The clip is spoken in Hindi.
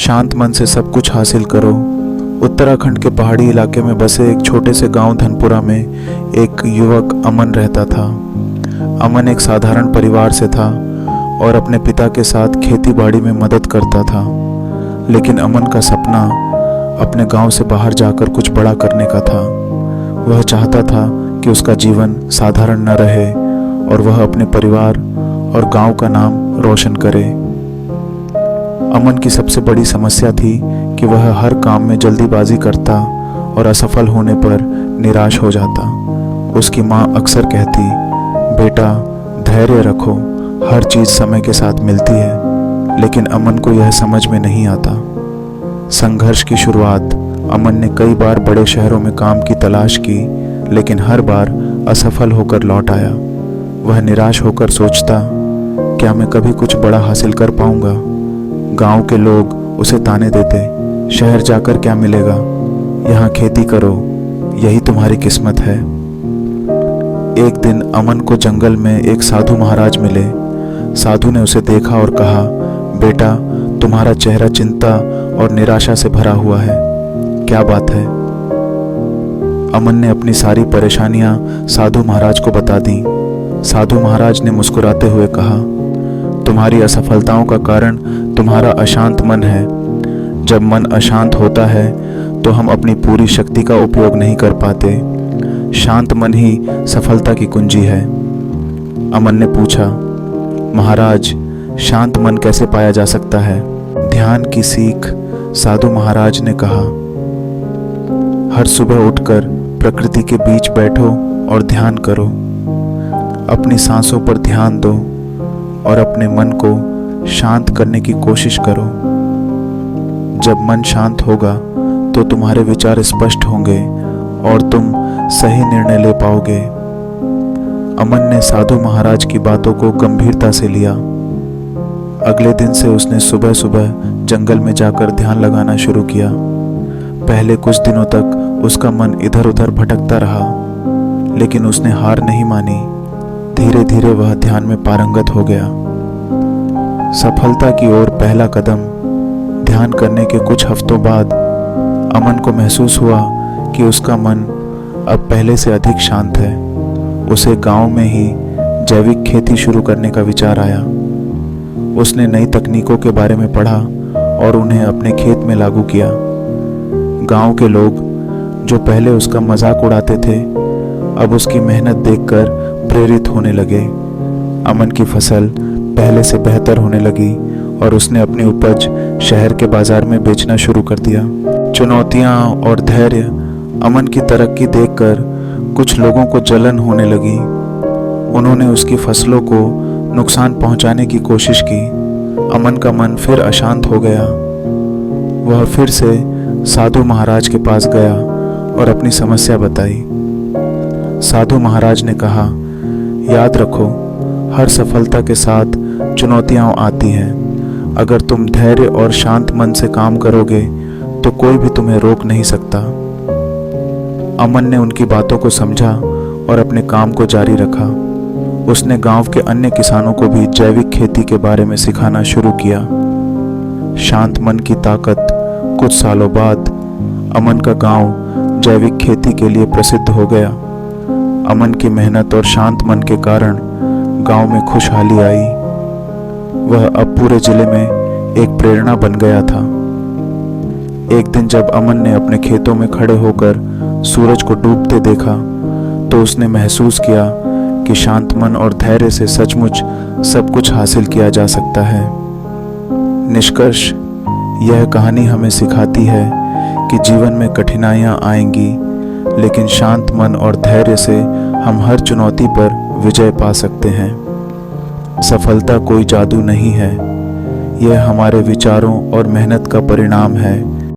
शांत मन से सब कुछ हासिल करो। उत्तराखंड के पहाड़ी इलाके में बसे एक छोटे से गांव धनपुरा में एक युवक अमन रहता था। अमन एक साधारण परिवार से था और अपने पिता के साथ खेती बाड़ी में मदद करता था। लेकिन अमन का सपना अपने गांव से बाहर जाकर कुछ बड़ा करने का था। वह चाहता था कि उसका जीवन साधारण न रहे और वह अपने परिवार और गांव का नाम रोशन करे। अमन की सबसे बड़ी समस्या थी कि वह हर काम में जल्दीबाजी करता और असफल होने पर निराश हो जाता। उसकी माँ अक्सर कहती, बेटा धैर्य रखो, हर चीज़ समय के साथ मिलती है। लेकिन अमन को यह समझ में नहीं आता। संघर्ष की शुरुआत अमन ने कई बार बड़े शहरों में काम की तलाश की, लेकिन हर बार असफल होकर लौट आया। वह निराश होकर सोचता, क्या मैं कभी कुछ बड़ा हासिल कर पाऊंगा? गांव के लोग उसे ताने देते, शहर जाकर क्या मिलेगा, यहाँ खेती करो, यही तुम्हारी किस्मत है। एक दिन अमन को जंगल में एक साधु महाराज मिले। साधु ने उसे देखा और कहा, बेटा तुम्हारा चेहरा चिंता और निराशा से भरा हुआ है, क्या बात है? अमन ने अपनी सारी परेशानियां साधु महाराज को बता दी। साधु महाराज ने मुस्कुराते हुए कहा, तुम्हारी असफलताओं का कारण तुम्हारा अशांत मन है। जब मन अशांत होता है तो हम अपनी पूरी शक्ति का उपयोग नहीं कर पाते। शांत मन ही सफलता की कुंजी है। अमन ने पूछा, महाराज शांत मन कैसे पाया जा सकता है? ध्यान की सीख, साधु महाराज ने कहा। हर सुबह उठकर प्रकृति के बीच बैठो और ध्यान करो। अपनी सांसों पर ध्यान दो और अपने मन को शांत करने की कोशिश करो। जब मन शांत होगा तो तुम्हारे विचार स्पष्ट होंगे और तुम सही निर्णय ले पाओगे। अमन ने साधु महाराज की बातों को गंभीरता से लिया। अगले दिन से उसने सुबह सुबह जंगल में जाकर ध्यान लगाना शुरू किया। पहले कुछ दिनों तक उसका मन इधर उधर भटकता रहा, लेकिन उसने हार नहीं मानी। धीरे धीरे वह ध्यान में पारंगत हो गया। सफलता की ओर पहला कदम। ध्यान करने के कुछ हफ्तों बाद अमन को महसूस हुआ कि उसका मन अब पहले से अधिक शांत है। उसे गांव में ही जैविक खेती शुरू करने का विचार आया। उसने नई तकनीकों के बारे में पढ़ा और उन्हें अपने खेत में लागू किया। गांव के लोग जो पहले उसका मजाक उड़ाते थे, अब उसकी मेहनत देखकर प्रेरित होने लगे। अमन की फसल पहले से बेहतर होने लगी और उसने अपनी उपज शहर के बाजार में बेचना शुरू कर दिया। चुनौतियां और धैर्य। अमन की तरक्की देखकर कुछ लोगों को जलन होने लगी। उन्होंने उसकी फसलों को नुकसान पहुंचाने की कोशिश की। अमन का मन फिर अशांत हो गया। वह फिर से साधु महाराज के पास गया और अपनी समस्या बताई। साधु महाराज ने कहा, याद रखो, हर सफलता के साथ चुनौतियां आती हैं। अगर तुम धैर्य और शांत मन से काम करोगे तो कोई भी तुम्हें रोक नहीं सकता। अमन ने उनकी बातों को समझा और अपने काम को जारी रखा। उसने गांव के अन्य किसानों को भी जैविक खेती के बारे में सिखाना शुरू किया। शांत मन की ताकत। कुछ सालों बाद अमन का गांव जैविक खेती के लिए प्रसिद्ध हो गया। अमन की मेहनत और शांत मन के कारण गांव में खुशहाली आई। वह अब पूरे जिले में एक प्रेरणा बन गया था। एक दिन जब अमन ने अपने खेतों में खड़े होकर सूरज को डूबते देखा तो उसने महसूस किया कि शांत मन और धैर्य से सचमुच सब कुछ हासिल किया जा सकता है। निष्कर्ष, यह कहानी हमें सिखाती है कि जीवन में कठिनाइयां आएंगी, लेकिन शांत मन और धैर्य से हम हर चुनौती पर विजय पा सकते हैं। सफलता कोई जादू नहीं है, यह हमारे विचारों और मेहनत का परिणाम है।